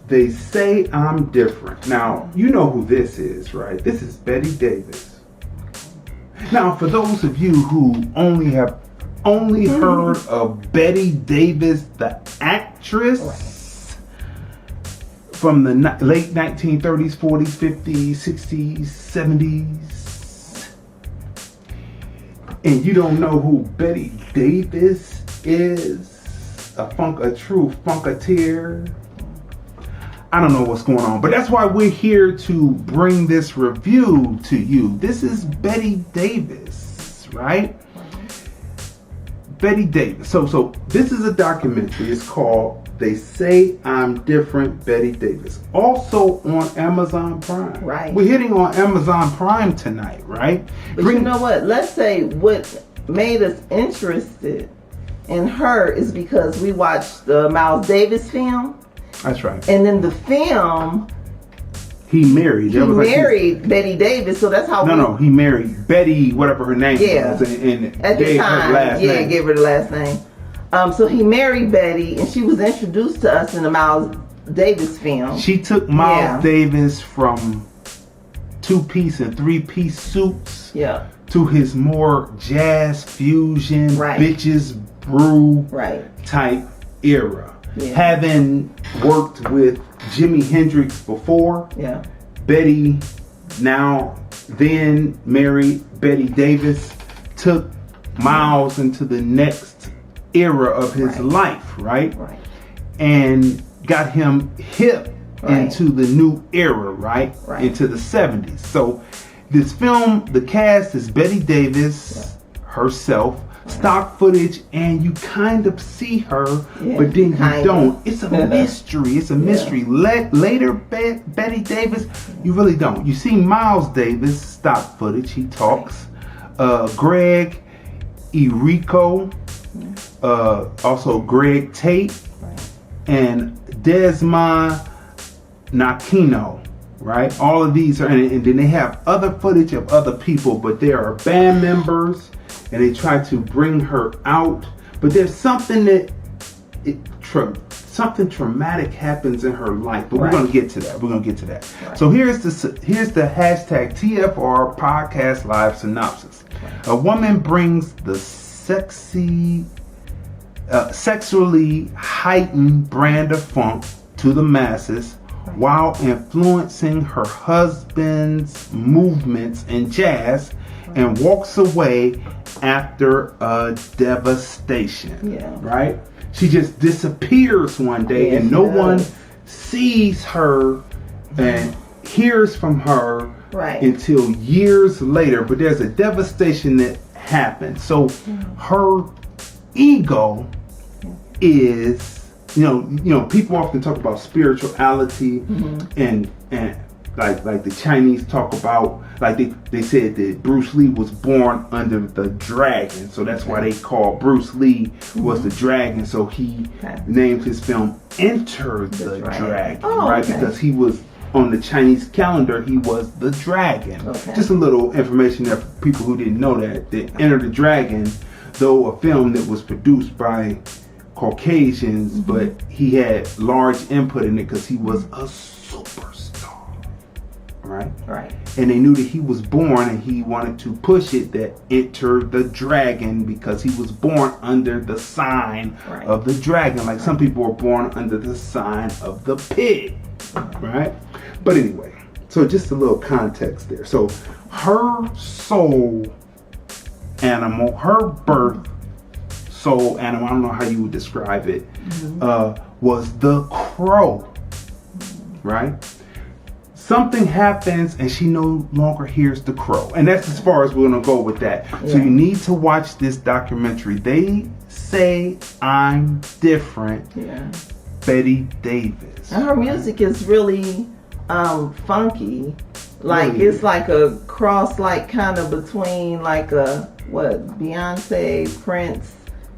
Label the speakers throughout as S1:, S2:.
S1: They Say I'm Different. Now, you know who this is, right? This is Betty Davis. Now, for those of you who only heard of Betty Davis, the actress, from the late 1930s, 40s, 50s, 60s, 70s, and you don't know who Betty Davis is, a true funketeer, I don't know what's going on, but that's why we're here to bring this review to you. This is Betty Davis, right? Betty Davis. So this is a documentary. It's called They Say I'm Different, Betty Davis. Also on Amazon Prime.
S2: Right.
S1: We're hitting on Amazon Prime tonight, right?
S2: But you know what? Let's say what made us interested in her is because we watched the Miles Davis film.
S1: That's right.
S2: And in the film,
S1: he married
S2: Betty Davis, so that's how.
S1: No, he married Betty, whatever her name was, and
S2: at the time,
S1: her last name.
S2: Gave her the last name. So he married Betty, and she was introduced to us in the Miles Davis film.
S1: She took Miles Davis from 2-piece and 3-piece suits, to his more jazz fusion, bitches brew type era. Having worked with Jimi Hendrix before, Betty then married Betty Davis, took Miles into the next era of his life, right? And got him hip into the new era, right? Into the 70s. So this film, the cast is Betty Davis herself, stock footage, and you kind of see her, but then you don't. It's a mystery. It's a mystery. Later, Betty Davis, you really don't. You see Miles Davis, stock footage. He talks. Greg Errico, also Greg Tate, and Desmond Nakino. Right? All of these are, and then they have other footage of other people, but there are band members. And they try to bring her out, but there's something something traumatic happens in her life. But we're gonna get to that. So here's the hashtag TFR Podcast Live Synopsis. A woman brings the sexually heightened brand of funk to the masses, while influencing her husband's movements in jazz, and walks away after a devastation. Right? She just disappears one day, and no one sees her and hears from her until years later. But there's a devastation that happened. So her ego is, you know, people often talk about spirituality, and like the Chinese talk about, like they said that Bruce Lee was born under the dragon, so that's why they call Bruce Lee was the dragon. So he named his film Enter the Dragon, because he was on the Chinese calendar, he was the dragon. Just a little information there for people who didn't know that Enter the Dragon, though a film that was produced by Caucasians, but he had large input in it because he was a superstar. Right. And they knew that he was born, and he wanted to push it that Enter the Dragon, because he was born under the sign of the dragon. Like some people were born under the sign of the pig. Right? But anyway, so just a little context there. So her soul animal, her birth soul animal, I don't know how you would describe it, was the crow. Right? Something happens and she no longer hears the crow. And that's as far as we're going to go with that. So you need to watch this documentary. They Say I'm Different, Betty Davis.
S2: And her music is really funky. Like it's like a cross, like kind of between like a Beyonce, Prince,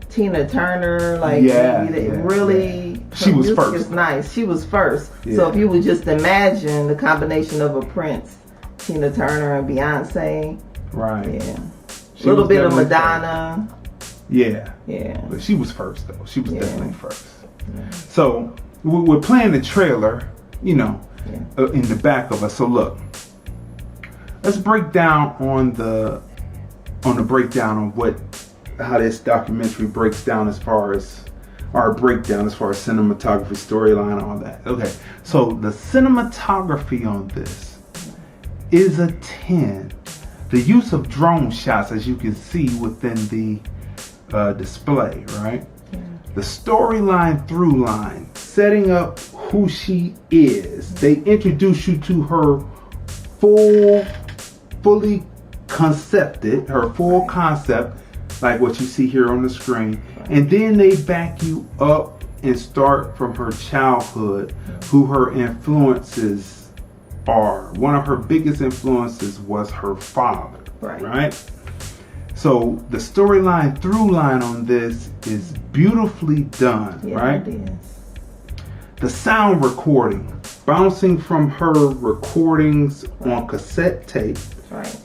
S2: Tina Turner, like really.
S1: She was first.
S2: It's nice. She was first. So if you would just imagine the combination of a Prince, Tina Turner, and Beyonce, a little bit of Madonna.
S1: But she was first though. She was definitely first. So we're playing the trailer in the back of us. So look, let's break down on the breakdown of how this documentary breaks down as far as cinematography, storyline, all that. Okay, so the cinematography on this is a 10. The use of drone shots, as you can see within the display, right? Yeah. The storyline through line, setting up who she is. They introduce you to her fully concepted, her full concept, like what you see here on the screen. And then they back you up and start from her childhood, who her influences are. One of her biggest influences was her father, right? So the storyline through line on this is beautifully done, right? It is. The sound recording, bouncing from her recordings on cassette tape,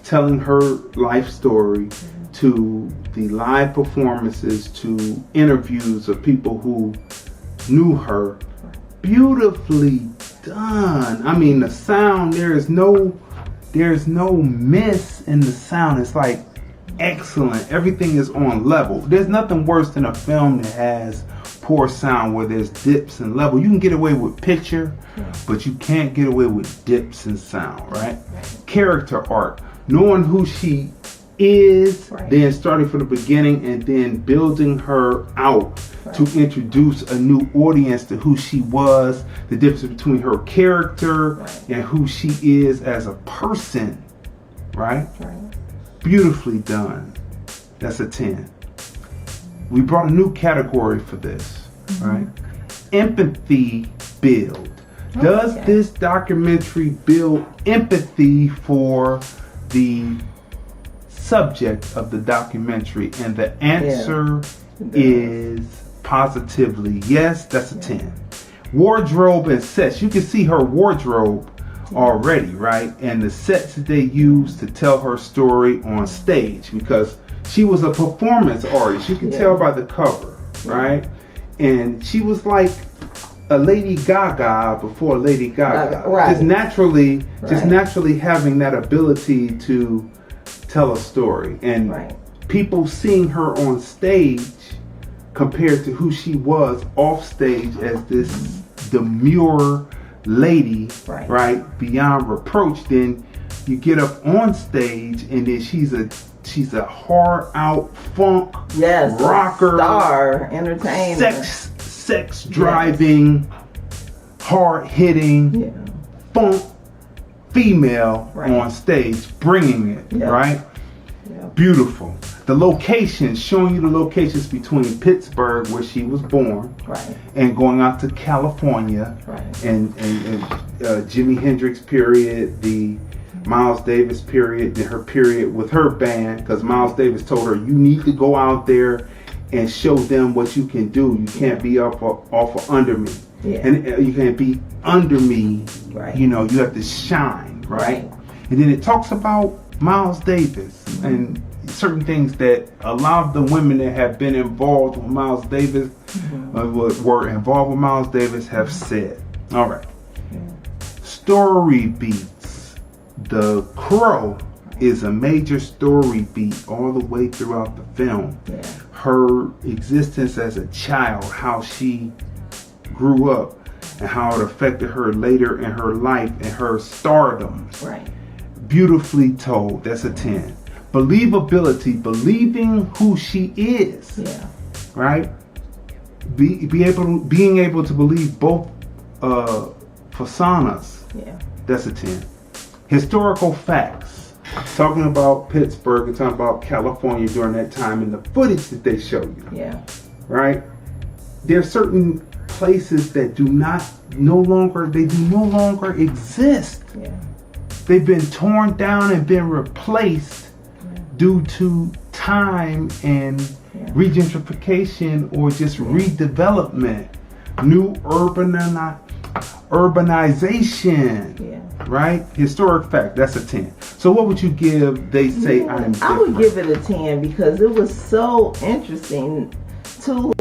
S1: telling her life story, to the live performances, to interviews of people who knew her. Beautifully done. I mean, the sound, there's no miss in the sound. It's like excellent. Everything is on level. There's nothing worse than a film that has poor sound where there's dips and level. You can get away with picture, but you can't get away with dips in sound, right? Character arc, knowing who she is, then starting from the beginning and then building her out to introduce a new audience to who she was, the difference between her character and who she is as a person, right? Beautifully done. That's a 10. We brought a new category for this, right? Empathy build. Does this documentary build empathy for the subject of the documentary? And the answer is positively yes. That's a 10. Wardrobe and sets. You can see her wardrobe already, right? And the sets that they use to tell her story on stage, because she was a performance artist. You can tell by the cover, right? And she was like a Lady Gaga before Lady Gaga. Just naturally having that ability to tell a story. And people seeing her on stage compared to who she was off stage as this demure lady, right, beyond reproach. Then you get up on stage and then she's a hard out funk rocker,
S2: star, entertainer,
S1: sex driving, hard hitting funk female on stage, bringing it, right? Beautiful. The locations, showing you the locations between Pittsburgh, where she was born, and going out to California, and Jimi Hendrix period, the Miles Davis period, then her period with her band, because Miles Davis told her, you need to go out there and show them what you can do. You can't be off of under me. And you can't be under me. You know, you have to shine, right? And then it talks about Miles Davis and certain things that a lot of the women that have been involved with Miles Davis, were involved with Miles Davis, have said. All right. Story beats. The Crow is a major story beat all the way throughout the film. Her existence as a child, how she grew up, and how it affected her later in her life and her stardom. Beautifully told. That's a 10. Believability, believing who she is. Right? Being able to believe both personas. That's a 10. Historical facts. Talking about Pittsburgh and talking about California during that time and the footage that they show you. Right? There are certain places that no longer exist. They've been torn down and been replaced due to time and regentrification or just redevelopment, new urbanization, right? Historic fact, that's a 10. So what would you give They Say I'm Different?
S2: I would give it a 10 because it was so interesting to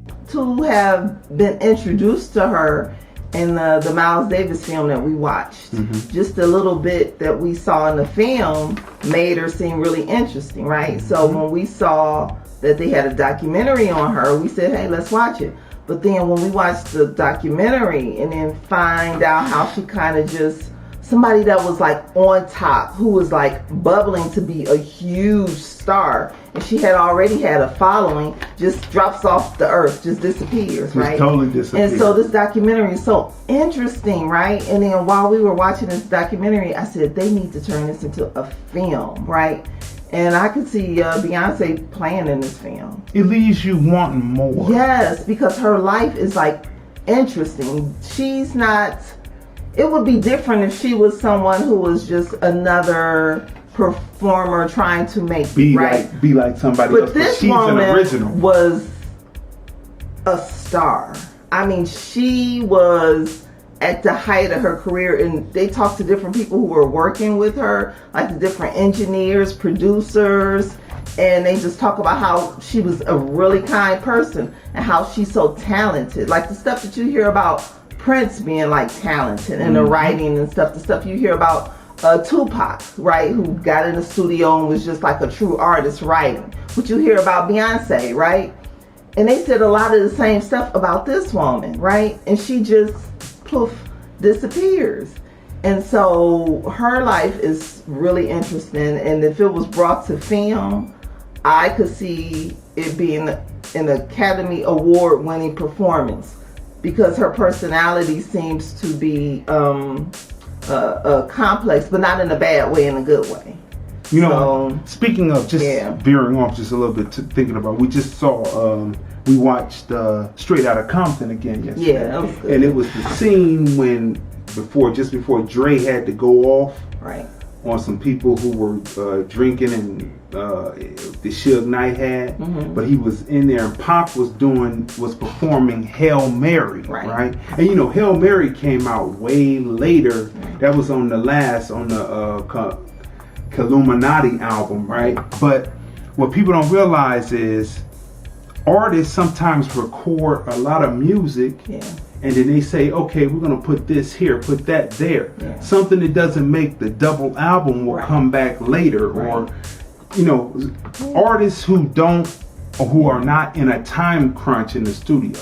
S2: have been introduced to her in the Miles Davis film that we watched. Just a little bit that we saw in the film made her seem really interesting, right? So when we saw that they had a documentary on her, we said, hey, let's watch it. But then when we watched the documentary and then find out how she kind of just, somebody that was like on top, who was like bubbling to be a huge star, and she had already had a following, just drops off the earth, just disappears, right?
S1: Just totally disappears.
S2: And so this documentary is so interesting, right? And then while we were watching this documentary, I said, they need to turn this into a film, right? And I could see Beyonce playing in this film.
S1: It leaves you wanting more.
S2: Yes, because her life is like interesting. She's not, it would be different if she was someone who was just another performer trying to make
S1: be
S2: it, right?
S1: Be like somebody
S2: but
S1: else.
S2: This
S1: she's
S2: woman
S1: an original.
S2: Was a star. I mean, she was at the height of her career, and they talked to different people who were working with her, like the different engineers, producers, and they just talk about how she was a really kind person and how she's so talented. Like the stuff that you hear about Prince being like talented and the writing and stuff, the stuff you hear about Tupac, right, who got in the studio and was just like a true artist writing. What you hear about Beyonce, right? And they said a lot of the same stuff about this woman, right? And she just poof, disappears. And so her life is really interesting, and if it was brought to film, I could see it being an Academy Award winning performance, because her personality seems to be complex, but not in a bad way, in a good way.
S1: You know, speaking of just veering off just a little bit, thinking about, we just saw, we watched Straight Outta Compton again yesterday.
S2: Yeah, that was good.
S1: And it was the scene when, just before Dre had to go off on some people who were drinking, and the Suge Knight had, but he was in there, and Pac was performing Hail Mary, right? And you know, Hail Mary came out way later. That was on the Illuminati album, right? But what people don't realize is artists sometimes record a lot of music, and then they say, okay, we're gonna put this here, put that there. Something that doesn't make the double album will come back later, or you know, artists who are not in a time crunch in the studio.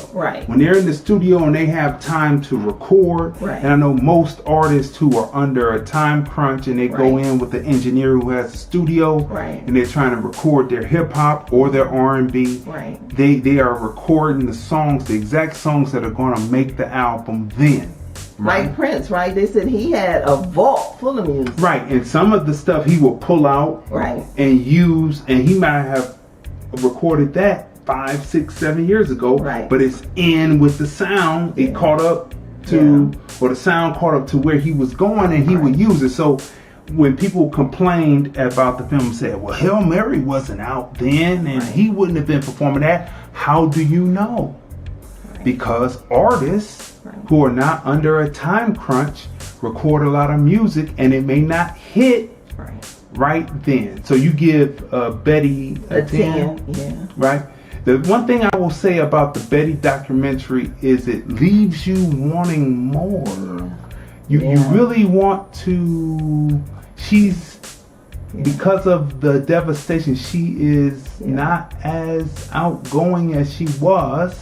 S1: When they're in the studio and they have time to record, and I know most artists who are under a time crunch and they go in with the engineer who has a studio, and they're trying to record their hip hop or their R&B. They are recording the songs, the exact songs that are going to make the album then.
S2: Like Prince, right? They said he had a vault full of music. And some of the stuff he will pull out and use, and he might have recorded that 5, 6, 7 years ago, but it's in with the sound. It caught up to, or the sound caught up to where he was going, and he would use it. So when people complained about the film, said, well, Hail Mary wasn't out then, and he wouldn't have been performing that. How do you know? Because artists who are not under a time crunch record a lot of music, and it may not hit right then. So you give Betty a 10, right? The one thing I will say about the Betty documentary is it leaves you wanting more. You really want to. Because of the devastation, she is not as outgoing as she was.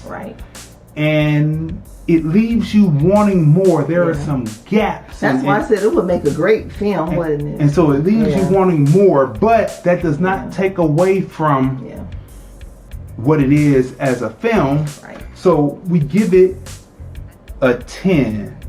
S2: And it leaves you wanting more. There are some gaps. That's why I said it would make a great film, wouldn't it?
S1: And so it leaves you wanting more, but that does not take away from what it is as a film. So we give it a 10.